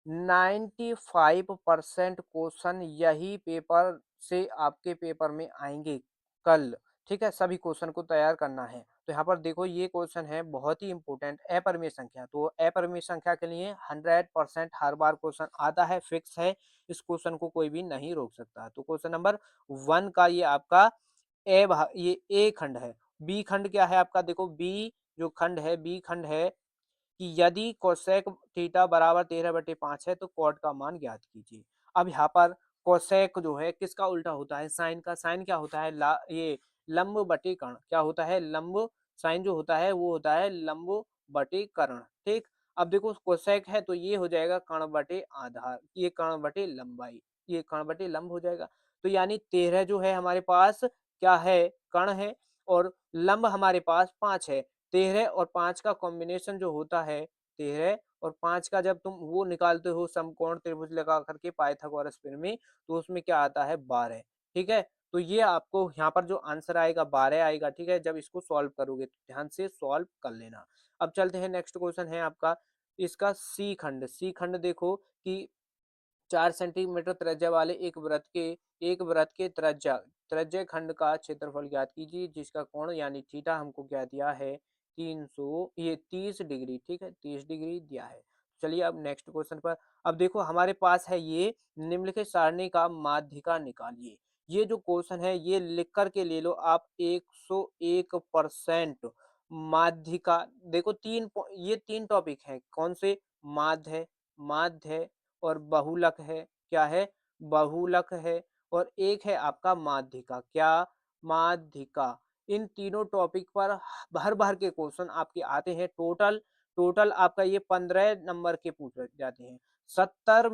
Speaker 1: 95% क्वेश्चन यही पेपर से आपके पेपर में आएंगे कल। ठीक है, सभी क्वेश्चन को तैयार करना है। तो यहाँ पर देखो ये क्वेश्चन है बहुत ही इंपॉर्टेंट, अपरिमेय संख्या। तो अपरिमेय संख्या के लिए 100% हर बार क्वेश्चन आता है, फिक्स है, इस क्वेश्चन को कोई भी नहीं रोक सकता। तो क्वेश्चन नंबर 1 का ये आपका ये ए खंड है। बी खंड क्या है आपका, देखो बी जो खंड है, बी खंड है कि यदि कोसेक थीटा बराबर 13/5 है तो कॉट का मान ज्ञात कीजिए। अब यहाँ पर कोसेक जो है किसका उल्टा होता है, साइन का। साइन क्या होता है, ये लंब बटे कर्ण, क्या होता है, लंब, साइन जो होता है वो होता है लंब बटे कर्ण। ठीक, अब देखो कोसेक है तो ये हो जाएगा कर्ण बटे आधार, ये कर्ण बटे लंबाई, ये कर्ण बटे लंब हो जाएगा। तो यानी 13 जो है हमारे पास क्या है, कर्ण है, और लंब हमारे पास 5 है। 13 और 5 का कॉम्बिनेशन जो होता है, 13 और 5 का जब तुम वो निकालते हो समकोण त्रिभुज लगा करके पाइथागोरस प्रमेय, तो उसमें क्या आता है, 12। ठीक है, तो ये आपको यहाँ पर जो आंसर आएगा 12 आएगा। ठीक है, जब इसको सॉल्व करोगे तो ध्यान से सॉल्व कर लेना। अब चलते हैं नेक्स्ट क्वेश्चन है आपका इसका सी खंड। सी खंड देखो कि 4 सेंटीमीटर त्रिज्या वाले एक वृत्त के त्रिज्या खंड का क्षेत्रफल ज्ञात कीजिए, जिसका कोण यानी थीटा हमको क्या दिया है, 300 ये 30 डिग्री। ठीक है, 30 डिग्री दिया है। चलिए अब नेक्स्ट क्वेश्चन पर। अब देखो हमारे पास है ये निम्नलिखित सारणी का माध्यिका निकालिए। ये जो क्वेश्चन है ये लिख करके ले लो आप, 101% माध्यिका। देखो ये 3 टॉपिक है, कौन से, माध्य है और बहुलक है, क्या है, बहुलक है, और एक है आपका माध्यिका, क्या, माध्यिका। इन तीनों टॉपिक पर भर भर के क्वेश्चन आपके आते हैं। टोटल टोटल आपका ये 15 नंबर के पूछे जाते हैं। 70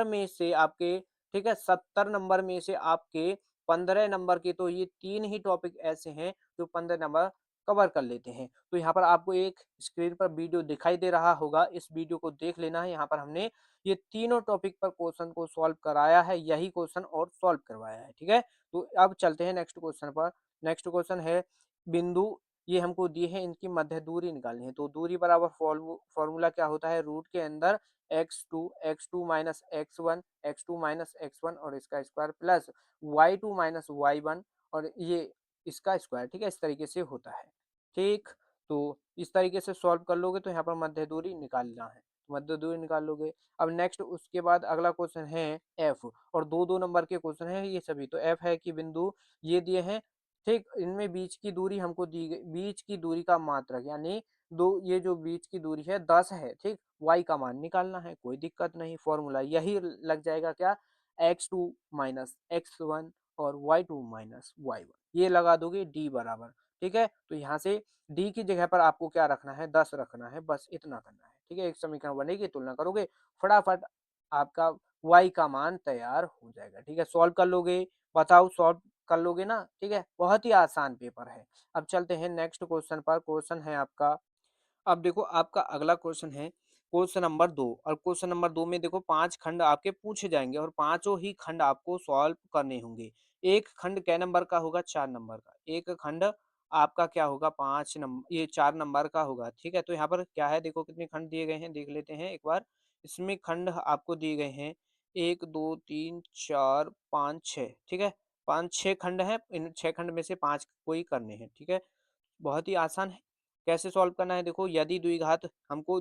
Speaker 1: में से आपके ठीक है, 70 नंबर में से आपके 15 नंबर के तो ये 3 ही टॉपिक ऐसे हैं जो 15 नंबर कवर कर लेते हैं। तो यहाँ पर आपको एक स्क्रीन पर वीडियो दिखाई दे रहा होगा, इस वीडियो को देख लेना है। यहाँ पर हमने ये तीनों टॉपिक पर क्वेश्चन को सॉल्व कराया है, यही क्वेश्चन और सॉल्व करवाया है, ठीक है। तो अब चलते हैं नेक्स्ट क्वेश्चन पर। नेक्स्ट क्वेश्चन है बिंदु, ये हमको दिए हैं, इनकी मध्य दूरी निकालनी है। तो दूरी बराबर फॉर्मूला क्या होता है, रूट के अंदर x2 minus x1 minus x1 और इसका square plus y2 minus y1 और ये इसका स्क्वायर, ठीक है, इस तरीके से होता है। ठीक, तो इस तरीके से सॉल्व कर लोगे तो यहाँ पर मध्य दूरी निकालना है, मध्य दूरी निकाल लोगे। अब नेक्स्ट उसके बाद अगला क्वेश्चन है एफ, और दो दो नंबर के क्वेश्चन है ये सभी। तो एफ है कि बिंदु ये दिए हैं, ठीक, इनमें बीच की दूरी हमको दी गई, बीच की दूरी का मात्रक यानी दो, ये जो बीच की दूरी है 10 है, ठीक। y का मान निकालना है, कोई दिक्कत नहीं, फॉर्मूला यही लग जाएगा क्या, x2 माइनस x1 और y2 माइनस y1, ये लगा दोगे d बराबर, ठीक है। तो यहाँ से d की जगह पर आपको क्या रखना है, 10 रखना है, बस इतना करना है, ठीक है। एक समीकरण बनेगी, तुलना करोगे, फटाफट आपका y का मान तैयार हो जाएगा, ठीक है। सॉल्व कर लोगे, बताओ सॉल्व कर लोगे ना, ठीक है, बहुत ही आसान पेपर है। अब चलते हैं नेक्स्ट क्वेश्चन पर। क्वेश्चन है आपका, अब देखो आपका अगला क्वेश्चन है क्वेश्चन नंबर 2, और क्वेश्चन नंबर 2 में देखो 5 खंड आपके पूछे जाएंगे और पांचों ही खंड आपको सॉल्व करने होंगे। एक खंड कै नंबर का होगा, 4 नंबर का। एक खंड आपका क्या होगा, 5 नंबर, ये 4 नंबर का होगा, ठीक है। तो यहाँ पर क्या है, देखो कितने खंड दिए गए हैं, देख लेते हैं एक बार। इसमें खंड आपको दिए गए हैं 1 2 3 4 5 6, ठीक है। 5 6 खंड है, इन 6 खंड में से 5 कोई करने हैं, ठीक है। बहुत ही आसान है। कैसे सॉल्व करना है, देखो यदि द्विघात हमको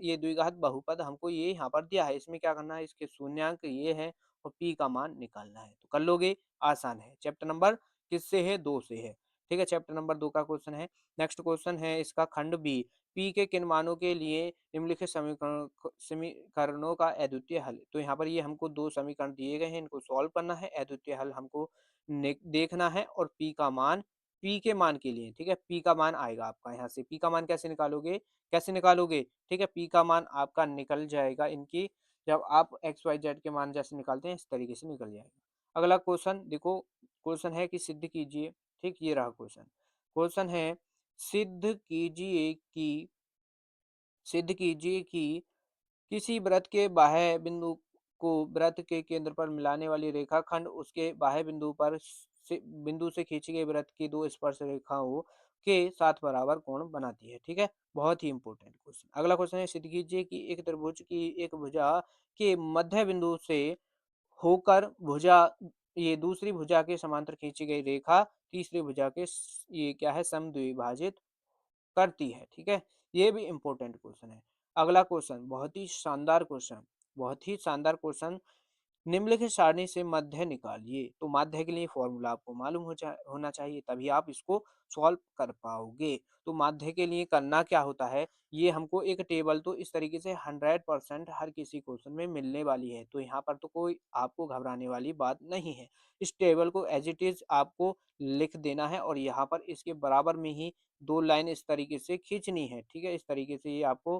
Speaker 1: ये द्विघात बहुपद हमको ये यहाँ पर दिया है, इसमें क्या करना है, इसके शून्यांक ये है और p का मान निकालना है। तो कर लोगे, आसान है। चैप्टर नंबर किससे है, 2 से है, ठीक है। चैप्टर नंबर 2 का क्वेश्चन है। नेक्स्ट क्वेश्चन है इसका खंड बी, p के किन मानों के लिए निम्नलिखित समीकरणों का अद्वितीय हल। तो यहाँ पर ये हमको 2 समीकरण दिए गए हैं, इनको सॉल्व करना है, अद्वितीय हल हमको देखना है और p का मान, p के मान के लिए, ठीक है, p का मान आएगा आपका यहाँ से। p का मान कैसे निकालोगे, कैसे निकालोगे, ठीक है। p का मान आपका निकल जाएगा इनकी, जब आप एक्स वाई जेड के मान जैसे निकालते हैं इस तरीके से निकल जाएगा। अगला क्वेश्चन देखो, क्वेश्चन है कि सिद्ध कीजिए, ठीक, ये रहा क्वेश्चन। क्वेश्चन है सिद्ध कीजिए कि किसी वृत्त के बाह्य बिंदु को वृत्त के केंद्र पर मिलाने वाली रेखाखंड उसके बाह्य बिंदु से खींची गई वृत्त की दो स्पर्श रेखाओं के साथ बराबर कोण बनाती है, ठीक है। बहुत ही इंपॉर्टेंट क्वेश्चन। अगला क्वेश्चन है सिद्ध कीजिए कि एक त्रिभुज की एक भुजा के मध्य बिंदु से होकर भुजा, ये दूसरी भुजा के समांतर खींची गई रेखा तीसरी भुजा के ये क्या है, समद्विभाजित करती है, ठीक है। ये भी इंपॉर्टेंट क्वेश्चन है। अगला क्वेश्चन बहुत ही शानदार क्वेश्चन, बहुत ही शानदार क्वेश्चन। निम्नलिखित सारणी से मध्य निकालिए। तो माध्य के लिए फॉर्मूला आपको मालूम होना चाहिए, तभी आप इसको सॉल्व कर पाओगे। तो माध्य के लिए करना क्या होता है, ये हमको एक टेबल तो इस तरीके से 100% हर किसी क्वेश्चन में मिलने वाली है, तो यहाँ पर तो कोई आपको घबराने वाली बात नहीं है। इस टेबल को एज इट इज आपको लिख देना है और यहाँ पर इसके बराबर में ही 2 लाइन इस तरीके से खींचनी है, ठीक है। इस तरीके से ये आपको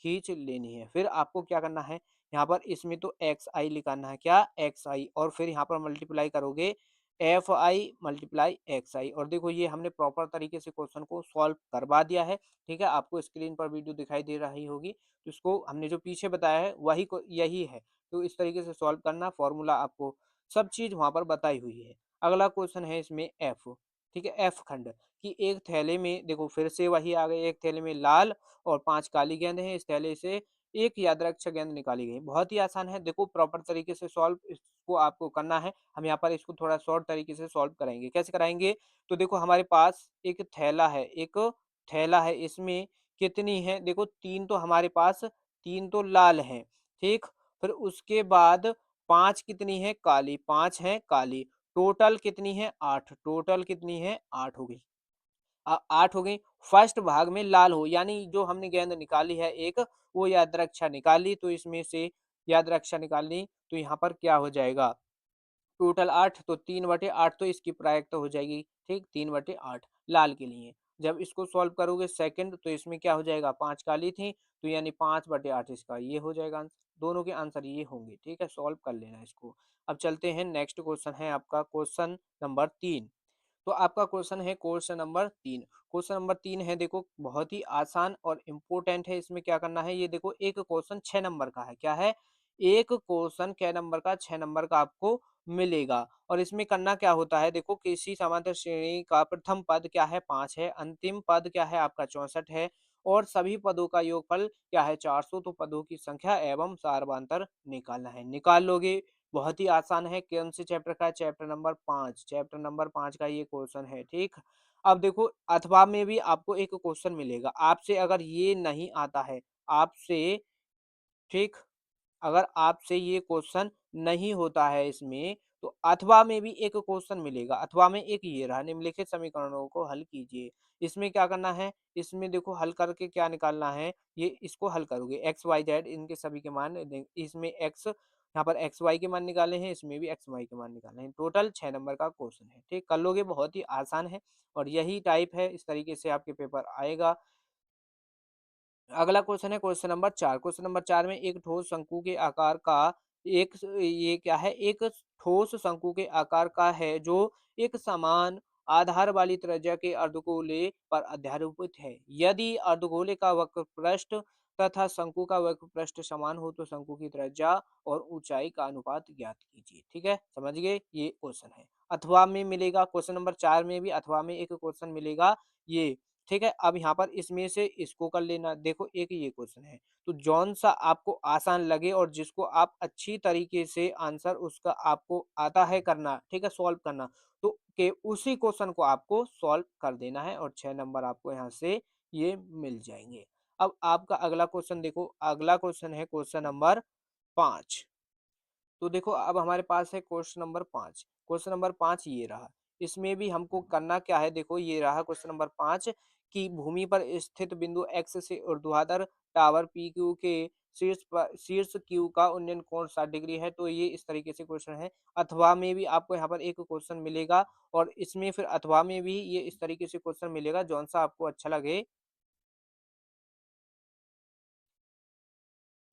Speaker 1: खींच लेनी है। फिर आपको क्या करना है, यहाँ पर इसमें तो एक्स आई लिखाना है, क्या, एक्स आई, और फिर यहाँ पर मल्टीप्लाई करोगे एफ आई मल्टीप्लाई एक्स आई। और देखो ये हमने प्रॉपर तरीके से क्वेश्चन को सॉल्व करवा दिया है, ठीक है। आपको स्क्रीन पर वीडियो दिखाई दे रही होगी, तो इसको हमने जो पीछे बताया है वही को यही है। तो इस तरीके से सॉल्व करना, फॉर्मूला आपको सब चीज वहां पर बताई हुई है। अगला क्वेश्चन है इसमें एफ, ठीक है, एफ खंड कि एक थैले में, देखो फिर से वही आ गए, एक थैले में लाल और 5 काली गेंद है, इस थैले से एक यादृच्छिक गेंद निकाली गई। बहुत ही आसान है, देखो प्रॉपर तरीके से सॉल्व इसको आपको करना है। हम यहाँ पर इसको थोड़ा शॉर्ट तरीके से सॉल्व कराएंगे। कैसे कराएंगे, तो देखो हमारे पास एक थैला है, एक थैला है, इसमें कितनी है, देखो 3 तो हमारे पास, 3 तो लाल है, ठीक। फिर उसके बाद 5 कितनी है, काली, 5 है काली। टोटल कितनी है, 8, टोटल कितनी है, 8 हो गई। 8 हो गई। फर्स्ट भाग में लाल हो, यानी जो हमने गेंद निकाली है एक, वो यादृच्छा निकाली, तो इसमें से यादृच्छा निकालनी, तो यहाँ पर क्या हो जाएगा, टोटल 8, तो 3/8 तो इसकी प्रायिकता हो जाएगी, ठीक, 3/8 लाल के लिए। जब इसको सॉल्व करोगे सेकंड तो इसमें क्या हो जाएगा, 5 काली थी तो यानी 5/8 इसका ये हो जाएगा आंसर। दोनों के आंसर ये होंगे, ठीक है? सॉल्व कर लेना इसको। अब चलते हैं नेक्स्ट क्वेश्चन है आपका क्वेश्चन नंबर 3। तो आपका क्वेश्चन है क्वेश्चन नंबर 3। क्वेश्चन नंबर 3 है, देखो बहुत ही आसान और इम्पोर्टेंट है। इसमें क्या करना है, ये देखो एक क्वेश्चन 6 नंबर का है। क्या है? एक क्वेश्चन कै नंबर का, 6 नंबर का आपको मिलेगा। और इसमें करना क्या होता है, देखो किसी समांतर श्रेणी का प्रथम पद क्या है, 5 है, अंतिम पद क्या है आपका 64 है, और सभी पदों का योगफल क्या है, 400। तो पदों की संख्या एवं सार्वधातुक निकालना है। निकाल लोगे, बहुत ही आसान है। कौन से चैप्टर का है? Chapter number 5। चैप्टर नंबर 5 का ये क्वेश्चन है, ठीक। अब देखो अथवा में भी आपको एक क्वेश्चन मिलेगा। आपसे अगर ये नहीं आता है, आपसे, ठीक, अगर आपसे ये क्वेश्चन नहीं होता है इसमें, तो अथवा में भी एक क्वेश्चन मिलेगा। अथवा में एक ये रहा, निम्नलिखित समीकरणों को हल कीजिए। इसमें क्या करना है, इसमें देखो हल करके क्या निकालना है, ये इसको हल करोगे एक्स वाई जेड इनके सभी के मान इसमें एक्स, यहाँ पर एक्स वाई के मान निकाले हैं, इसमें भी एक्स वाई के मान निकाले हैं। टोटल 6 नंबर का क्वेश्चन है, ठीक। कर लोगे, बहुत ही आसान है और यही टाइप है, इस तरीके से आपके पेपर आएगा। अगला क्वेश्चन है क्वेश्चन नंबर 4। क्वेश्चन नंबर 4 में एक ठोस शंकु के आकार का ये क्या है, एक ठोस शंकु के आकार का है जो एक समान आधार वाली त्रिज्या के अर्धगोले पर अध्यारोपित है। यदि अर्धगोले का वक्र पृष्ठ तथा शंकु का वक्र पृष्ठ समान हो तो शंकु की त्रिज्या और ऊंचाई का अनुपात ज्ञात कीजिए। ठीक है, समझ गए? ये क्वेश्चन है, अथवा में मिलेगा। क्वेश्चन नंबर 4 में भी अथवा में एक क्वेश्चन मिलेगा ये, ठीक है। अब यहाँ पर इसमें से इसको कर लेना। देखो एक ये क्वेश्चन है, तो जौन सा आपको आसान लगे और जिसको आप अच्छी तरीके से आंसर उसका आपको आता है करना, ठीक है, सॉल्व करना, तो के उसी क्वेश्चन को आपको सॉल्व कर देना है और 6 नंबर आपको यहाँ से ये मिल जाएंगे। अब आपका अगला क्वेश्चन देखो, अगला क्वेश्चन है क्वेश्चन नंबर 5। तो देखो अब हमारे पास है क्वेश्चन नंबर 5। क्वेश्चन नंबर 5 ये रहा। इसमें भी हमको करना क्या है, देखो ये रहा क्वेश्चन नंबर 5 कि भूमि पर स्थित बिंदु एक्स से ऊर्ध्वाधर टावर पी क्यू के शीर्ष क्यू का उन्नयन कोण 60 डिग्री है। तो ये इस तरीके से क्वेश्चन है। अथवा में भी आपको यहाँ पर एक क्वेश्चन मिलेगा और इसमें फिर अथवा में भी ये इस तरीके से क्वेश्चन मिलेगा, जौन सा आपको अच्छा लगे।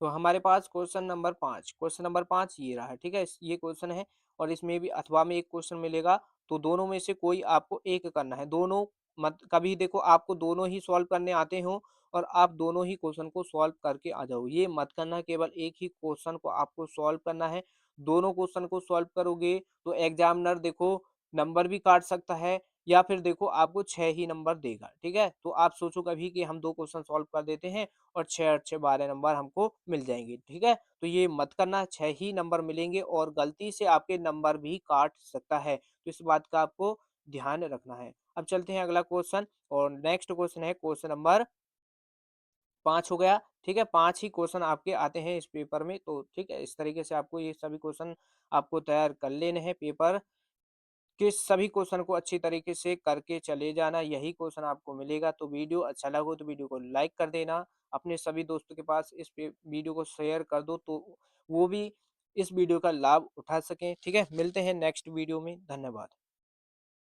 Speaker 1: तो हमारे पास क्वेश्चन नंबर 5 ये रहा है, ठीक है? ये क्वेश्चन है और इसमें भी अथवा में एक क्वेश्चन मिलेगा, तो दोनों में से कोई आपको एक करना है। दोनों मत कभी देखो आपको दोनों ही सॉल्व करने आते हो और आप दोनों ही क्वेश्चन को सॉल्व करके आ जाओ। ये मत करना केवल एक ही क्वेश्चन को आपको सॉल्व करना है। दोनों क्वेश्चन को सॉल्व करोगे तो एग्जामिनर देखो नंबर भी काट सकता है या फिर देखो आपको 6 ही नंबर देगा, ठीक है? तो आप सोचो कभी कि हम 2 क्वेश्चन सॉल्व कर देते हैं और 6 अच्छे 12 नंबर हमको मिल जाएंगे, ठीक है? तो ये मत करना, 6 ही नंबर मिलेंगे और गलती से आपके नंबर भी काट सकता है, तो इस बात का आपको ध्यान रखना है। अब चलते हैं अगला क्वेश्चन और नेक्स्ट क्वेश्चन है क्वेश्चन नंबर 5 हो गया, ठीक है? 5 ही क्वेश्चन आपके आते हैं इस पेपर में, तो ठीक है, इस तरीके से आपको ये सभी क्वेश्चन आपको तैयार कर लेने हैं पेपर के सभी क्वेश्चन को अच्छी तरीके से करके चले जाना, यही क्वेश्चन आपको मिलेगा। तो वीडियो अच्छा लगा हो तो वीडियो को लाइक कर देना, अपने सभी दोस्तों के पास इस वीडियो को शेयर कर दो तो वो भी इस वीडियो का लाभ उठा सकें, ठीक है? मिलते हैं नेक्स्ट वीडियो में, धन्यवाद।